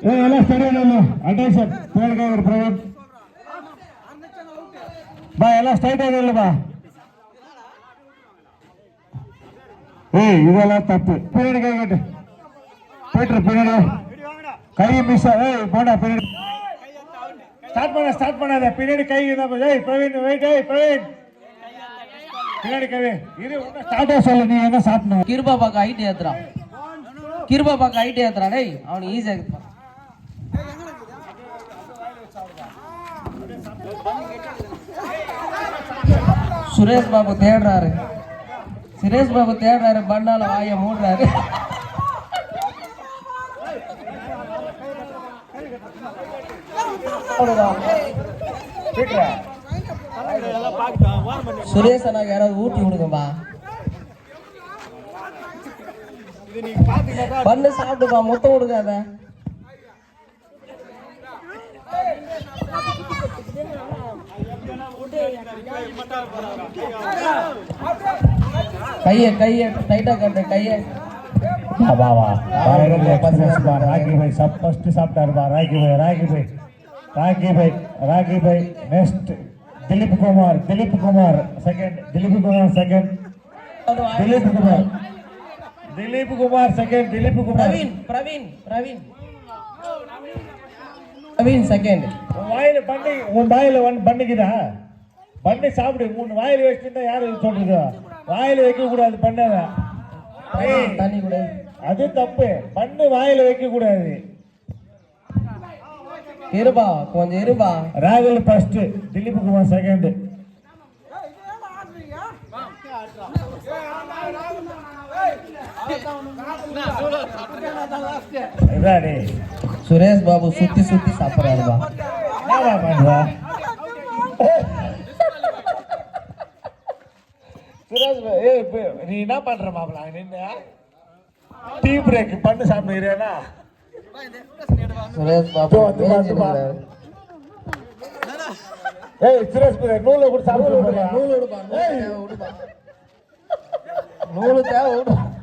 ಎಲ್ಲ stadium attention player Praveen ಬಾ ಎಲ್ಲ ಸ್ಟ್ರೈಟ್ ಆಗಿರಲ್ಲ ಬಾ ಇದೆಲ್ಲ ತಪ್ಪು ಪೀರಿಯಡ್ ಕೈಗಟ್ಟು ಪೀಟ್ರ್ ಪೀರಿಯಡ್ ಕೈ ಮಿಸ್ போட ಪೀರಿಯಡ್ ஸ்டார்ட் பண்ணாத பின்னாடி கை பிரவீன் வெயிட் பிரவீன் பின்னாடி கை இது ஸ்டார்ட் சொல்ல நீ என்ன சாப்பிடணும் கிருபா பாக்க ஹைட் ஏத்துறா டேய் அவனுக்கு ஈஸியா இருக்கு சுரேஷ் பாபு தேடுறாரு பண்ணால வாய மூடுறாரு சுரேஷ் அண்ணாக்கு யாராவது ஊட்டி விடுங்கப்பா பண்ணு சாப்பிடுப்பா முட்டை விடுங்க கைய டைட்டா கட்டு கைய ராகி பாய் ஃபர்ஸ்ட் சாப்பிட்டாருப்பா Ragi Bhai next Dilip Kumar second Dilip Kumar Praveen second உன் வாயில பண்ணிக்குதா பண்ணி சாப்பிடு மூணு வாயில வச்சுட்டா யாரு சொல்றது வாயில வைக்க கூடாது பண்ணாத அது தப்பு பண்ணு வாயில வைக்க கூடாது கொஞ்சம் இருபா ராகுல் ஃபர்ஸ்ட் திலீப் குமார் செகண்ட் சுரேஷ் பாபு சுத்தி சாப்பிடுறாருப்பா சுரேஷ் நீ என்ன பண்ற மாப்பிள நின்று டீ பிரேக் பண்ணு சாப்பிடுறேனா சுரேஷ் பாபு சுரேஷ் நூலை கூட சாப்பிடு நூலு தேவை